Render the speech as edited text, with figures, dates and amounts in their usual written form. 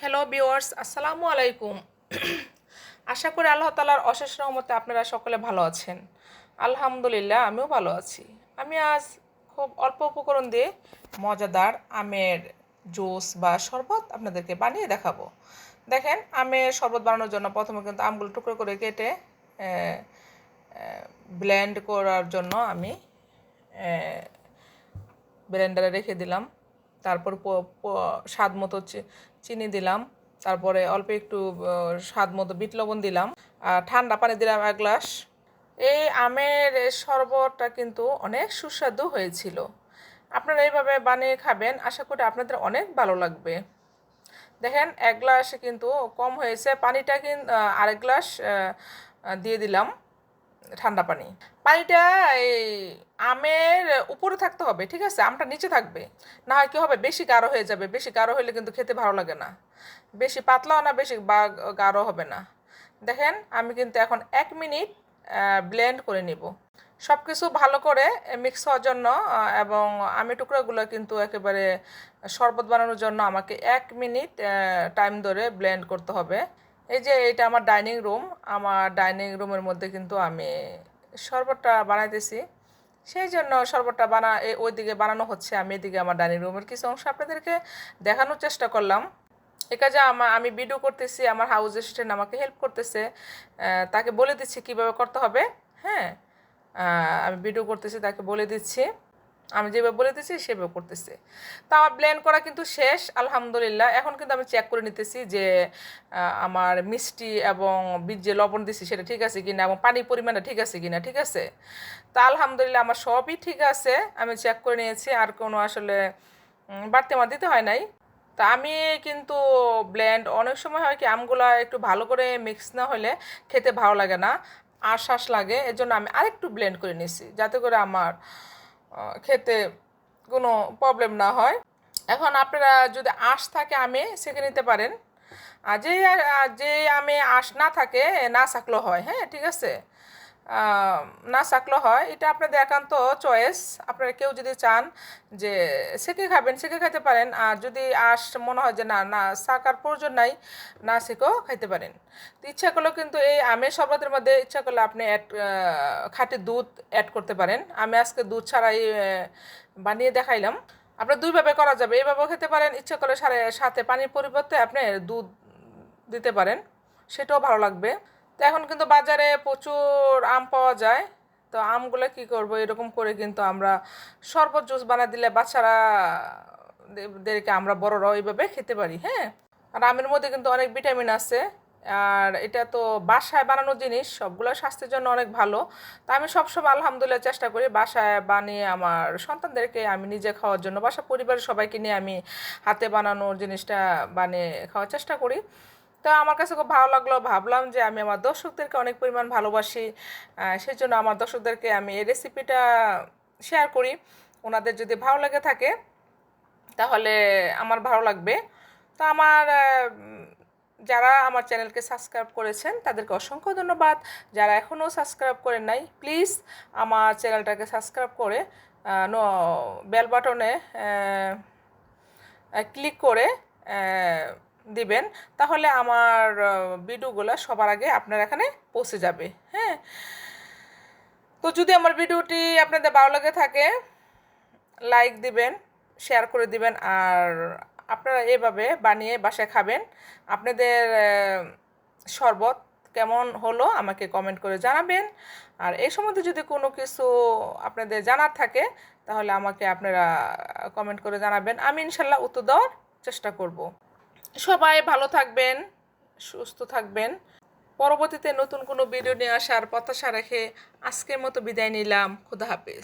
Hello viewers, আসসালামু আলাইকুম। আশা করি আল্লাহ তাআলার অশেষ রহমতে আপনারা সকলে ভালো আছেন। আলহামদুলিল্লাহ, আমিও ভালো আছি। আমি আজ খুব অল্প উপকরণ দিয়ে মজাদার আমের জুস বা শরবত আপনাদেরকে বানিয়ে দেখাবো। দেখেন, আমের শরবত বানানোর জন্য প্রথমে কিন্তু আমগুলো টুকরো করে কেটে ব্লেন্ড করার জন্য আমি ব্লেন্ডারে রেখে দিলাম। তারপর স্বাদ মতো চিনি দিলাম। তারপরে অল্প একটু স্বাদ মতো বিট লবণ দিলাম। ঠান্ডা পানি দিলাম 1 গ্লাস। এই আমের শরবতটা কিন্তু অনেক সুস্বাদু হয়েছিল। আপনারা এইভাবে বানিয়ে খাবেন, আশা করি আপনাদের অনেক ভালো লাগবে। দেখেন, 1 গ্লাসে কিন্তু কম হয়েছে। পানিটা কিন্তু 1/2 গ্লাস দিয়ে দিলাম ঠান্ডা পানি। পানিটা এই আমের উপরে থাকতে হবে, ঠিক আছে? আমটা নিচে থাকবে, না হয় কি হবে, বেশি গাঢ় হয়ে যাবে। বেশি গাঢ় হলে কিন্তু খেতে ভালো লাগে না। বেশি পাতলাও না, বেশি গাঢ় হবে না। দেখেন, আমি কিন্তু এখন 1 মিনিট ব্লেন্ড করে নিব সব কিছু ভালো করে মিক্স হওয়ার জন্য। এবং আমি টুকরোগুলো কিন্তু একেবারে শরবত বানানোর জন্য আমাকে 1 মিনিট টাইম ধরে ব্লেন্ড করতে হবে। এই যে এটা আমার ডাইনিং রুম। আমার ডাইনিং রুমের মধ্যে কিন্তু আমি শরবতটা বানাইতেছি। সেই জন্য শরবতটা ওইদিকে বানানো হচ্ছে, আমি এদিকে আমার ডাইনিং রুমের কিছু অংশ আপনাদেরকে দেখানোর চেষ্টা করলাম। এ কাজে আমি ভিডিও করতেছি, আমার হাউস অ্যাসিস্ট্যান্ট আমাকে হেল্প করতেছে। তাকে বলে দিচ্ছি কীভাবে করতে হবে। হ্যাঁ, আমি ভিডিও করতেছি, তাকে বলে দিচ্ছি। আমি যেভাবে বলে দিচ্ছি সেভাবে করতেছে। তো আমার ব্লেন্ড করা কিন্তু শেষ, আলহামদুলিল্লাহ। এখন কিন্তু আমি চেক করে নিতেছি যে আমার মিষ্টি এবং যে লবণ দিছি সেটা ঠিক আছে কিনা, এবং পানির পরিমাণটা ঠিক আছে কিনা। ঠিক আছে, তা আলহামদুলিল্লাহ আমার সবই ঠিক আছে। আমি চেক করে নিয়েছি, আর কোনো আসলে বাড়তি আমার দিতে হয় নাই। তা আমি কিন্তু অনেক সময় হয় কি, আমগুলা একটু ভালো করে মিক্স না হলে খেতে ভালো লাগে না, আশ্বাস লাগে। এর জন্য আমি আরেকটু ব্লেন্ড করে নিয়েছি, যাতে করে আমার খেতে কোনো প্রবলেম না হয়। এখন আপনারা যদি আঁশ থাকে আমে সেঁকে নিতে পারেন। আর যে আমে আঁশ না থাকে, না ছাকলেও হয়। হ্যাঁ, ঠিক আছে, না ছাকলেও হয়। এটা আপনাদের একান্ত চয়েস। আপনারা কেউ যদি চান যে সেঁকে খাবেন, সেঁকে খেতে পারেন। আর যদি আঁশ মনে হয় যে না না ছাকার প্রয়োজন নাই, না সেঁকেও খাইতে পারেন। তো ইচ্ছা করলেও কিন্তু এই আমের শরবতের মধ্যে ইচ্ছা করলে আপনি খাঁটি দুধ অ্যাড করতে পারেন। আমি আজকে দুধ ছাড়াই বানিয়ে দেখাইলাম। আপনার দুইভাবে করা যাবে, এইভাবেও খেতে পারেন। ইচ্ছা করলে সাথে পানির পরিবর্তে আপনি দুধ দিতে পারেন, সেটাও ভালো লাগবে। তো এখন কিন্তু বাজারে প্রচুর আম পাওয়া যায়। তো আমগুলো কি করব, এরকম করে কিন্তু আমরা শরবত জুস বানিয়ে দিলে বাচ্চাদেরকে আমরা বড়রাও এইভাবে খেতে পারি। হ্যাঁ, আর আমের মধ্যে কিন্তু অনেক ভিটামিন আছে। আর এটা তো বাসায় বানানো জিনিস, সবগুলো স্বাস্থ্যের জন্য অনেক ভালো। তা আমি সবসময় আলহামদুলিল্লাহ চেষ্টা করি বাসায় বানিয়ে আমার সন্তানদেরকে আমি নিজে খাওয়ার জন্য, পরিবারের সবাইকে নিয়ে আমি হাতে বানানোর জিনিসটা বানিয়ে খাওয়ার চেষ্টা করি। তো আমার কাছে খুব ভালো লাগলো, ভাবলাম যে আমি আমার দর্শকদেরকে অনেক পরিমাণ ভালোবাসি। সেই জন্য আমার দর্শকদেরকে আমি এই রেসিপিটা শেয়ার করি। ওনাদের যদি ভালো লেগে থাকে তাহলে আমার ভালো লাগবে। তো যারা আমার চ্যানেলকে সাবস্ক্রাইব করেছেন তাদেরকে অসংখ্য ধন্যবাদ। যারা এখনও সাবস্ক্রাইব করেন নাই, প্লিজ আমার চ্যানেলটাকে সাবস্ক্রাইব করে বেল বাটনে ক্লিক করে দিবেন। তাহলে আমার ভিডিওগুলো সবার আগে আপনার এখানে পৌঁছে যাবে। হ্যাঁ, তো যদি আমার ভিডিওটি আপনাদের ভালো লাগে থাকে, লাইক দিবেন, শেয়ার করে দিবেন। আর আপনারা এভাবে বানিয়ে বাসায় খাবেন। আপনাদের শরবত কেমন হলো আমাকে কমেন্ট করে জানাবেন। আর এই সম্বন্ধে যদি কোনো কিছু আপনাদের জানার থাকে তাহলে আমাকে আপনারা কমেন্ট করে জানাবেন। আমি ইনশাল্লাহ উত্তর দেওয়ার চেষ্টা করব। সবাই ভালো থাকবেন, সুস্থ থাকবেন। পরবর্তীতে নতুন কোনো ভিডিও নিয়ে আসার প্রত্যাশা রেখে আজকের মতো বিদায় নিলাম। খুদা হাফেজ।